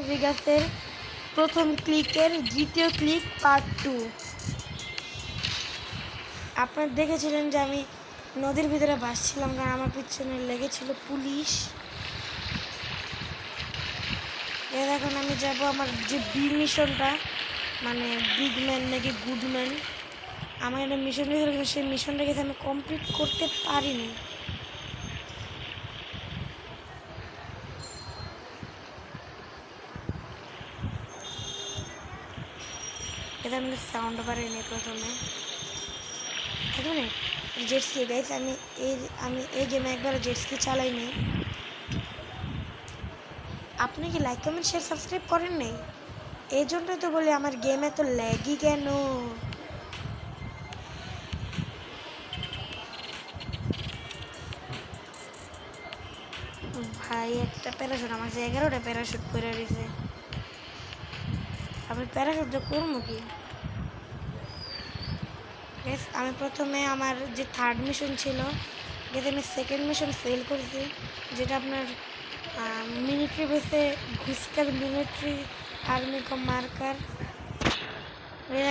ভেগাসের প্রথম ক্লিকের দ্বিতীয় click part 2। আপনারা দেখেছিলেন যে আমি নদীর ভিতরে ভাসছিলাম, কারণ আমার পিছনে লেগেছিল পুলিশ। এখন আমি যাব আমার যে বি মিশনটা, মানে বিগ ম্যান নাকি গুড ম্যান, আমার একটা মিশন দিয়েছিল কিন্তু সেই মিশনটা কিন্তু আমি কমপ্লিট করতে পারিনি। এটা আমি সাউন্ড পারিনি প্রথমে। এখন জেটস্কি গাইস, আমি এই গেমে একবার জেটস্কি চালাইনি। আপনি কি লাইক কমেন্ট শেয়ার সাবস্ক্রাইব করেন নাই? এই জন্যই তো বলি আমার গেমে তো ল্যাগই কেন। ভাই একটা প্যারাশুট, আমার যে 11টা প্যারাশুট করে রয়েছে। আমি প্যারাশুট যে করবো কি? আমি প্রথমে আমার যে থার্ড মিশন ছিল, যেটা আমি সেকেন্ড মিশন ফেল করেছি, যেটা আপনার মিলিটারি বেসে ঘুষকার মিলিটারি আর্মি কো মার্কার।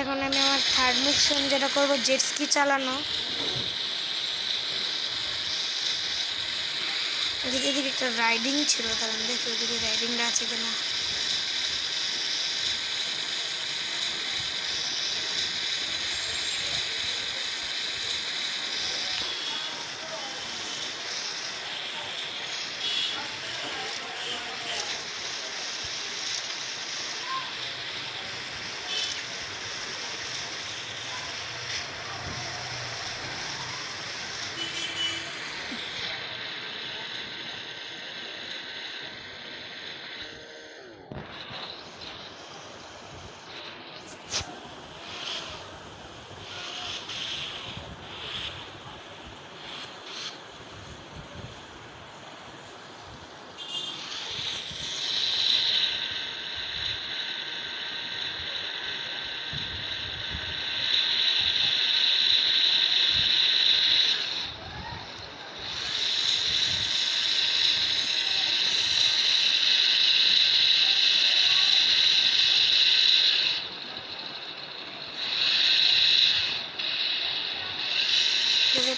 এখন আমি আমার থার্ড মিশন যেটা করবো জেটস্কি চালানো। এদিকে একটা রাইডিং ছিল, কারণ দেখি ওদিকে রাইডিংটা আছে কিনা।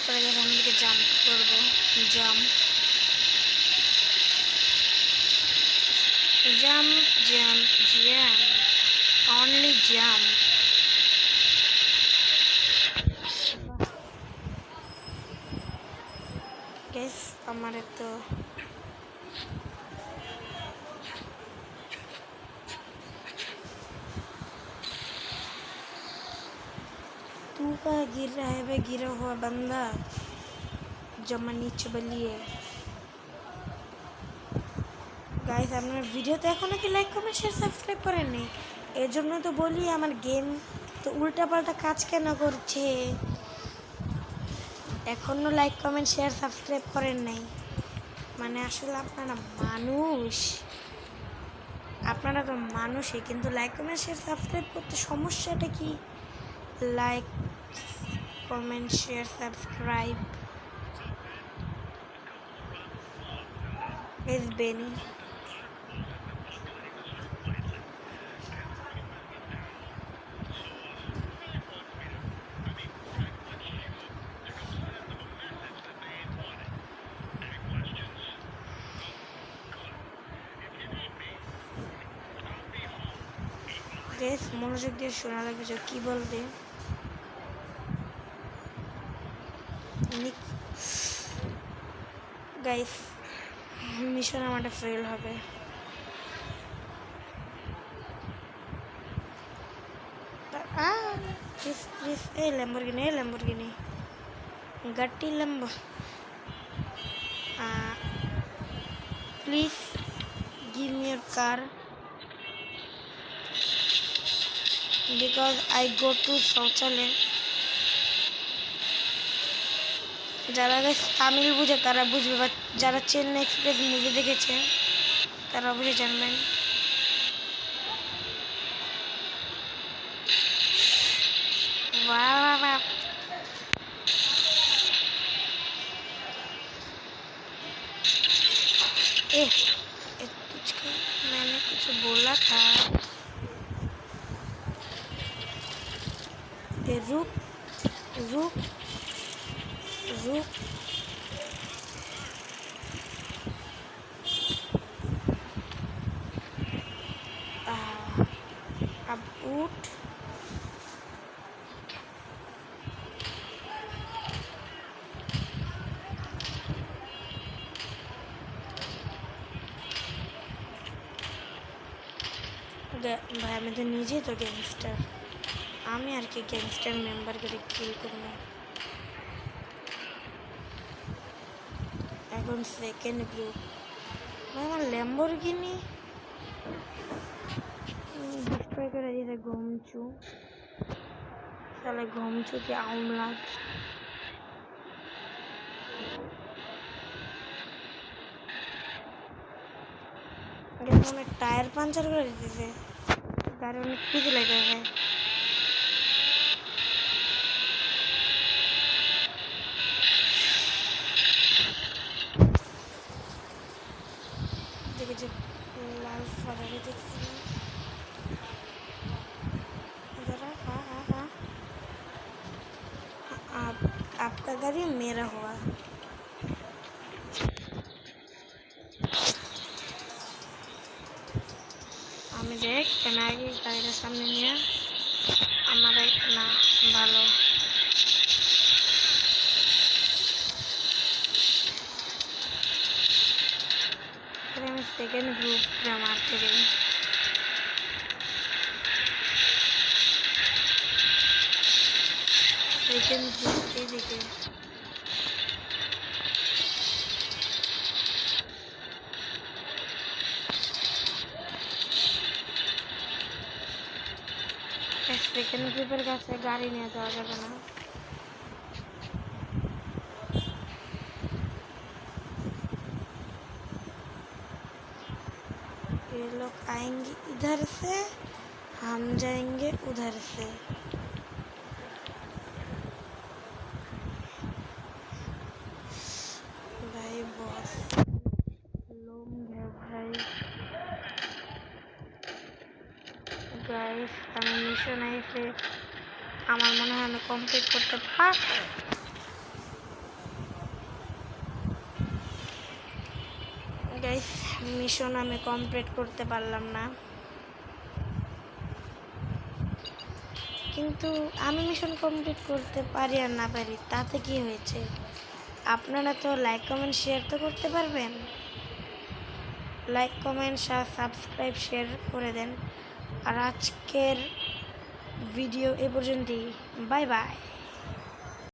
পরে গেলে আমাদেরকে জাম্প করবো, jump jump jump jump, only jump. Guess আমার তো तू का गिर रहा है वे गिरा हुआ बंदा जमा नीचे बलिए। গাইস আপনার ভিডিওতে এখনো কি লাইক কমেন্ট শেয়ার সাবস্ক্রাইব করেননি? এর জন্য তো বলি আমার গেম তো উল্টাপাল্টা কাজ কেন করছে। এখনো লাইক কমেন্ট শেয়ার সাবস্ক্রাইব করেন নাই, মানে আসলে আপনারা মানুষ, আপনারা তো মানুষই, কিন্তু লাইক কমেন্ট শেয়ার সাবস্ক্রাইব করতে সমস্যাটা কি? Like comment share subscribe is বেনি। গেস মনোযোগ দিয়ে শোনা লাগবে যে কি বলবে। গাইস মিশন আমাদের ফেল হবে। প্লিজ প্লিজ, এই ল্যাম্বরগিনি গাটি Lambo, please give me your car because I go to শৌচালয়। যারা তামিল বুঝে তারা বুঝবে, বা যারা চেন্নাই এক্সপ্রেস মুভি দেখেছে তারা অবশ্যই জানবেন। मैंने कुछ बोला গোলাকার রূপ রূপ রূপ अब उठ ভাই আমি তো নিজেই তো গ্যাংস্টার আমি আর কি গ্যাংস্টার মেম্বার করে কিল করব এখন সেকেন্ড গ্রুপ আমার ল্যাম্বরগিনি ডিস্ট্রয় করে দিয়েছে ঘুমচু তাহলে ঘুমচুকে আউমলা অনেক টায়ার পাঞ্চার করে দিতেছে গাড়ি অনেক পিছু লেগেছে देखिए लाल फरारी देखते हैं जरा हाँ हाँ हाँ आपका गाड़ी मेरा हुआ আমি দেখ কেন আগে গাড়িটার সামনে নিয়ে আমার না ভালো আমি সেকেন্ড গ্রুপ মারতে দিই সেকেন্ড গ্রুপ এইদিকে সেকেন্ড গ্রুপের কাছে গাড়ি নিয়ে যাওয়া যাবে না ये लोग आएंगे इधर से हम जाएंगे उधर से भाई बॉस लोग है भाई गाइस আমি মিশন আইছে আমার মনে হয় আমি কমপ্লিট করতে পারব গাইস মিশন আমি কমপ্লিট করতে পারলাম না কিন্তু আমি মিশন কমপ্লিট করতে পারি আর না পারি তাতে কি হয়েছে আপনারা তো লাইক কমেন্ট শেয়ার তো করতে পারবেন লাইক কমেন্ট সাবস্ক্রাইব শেয়ার করে দেন আর আজকের ভিডিও এ পর্যন্তই বাই বাই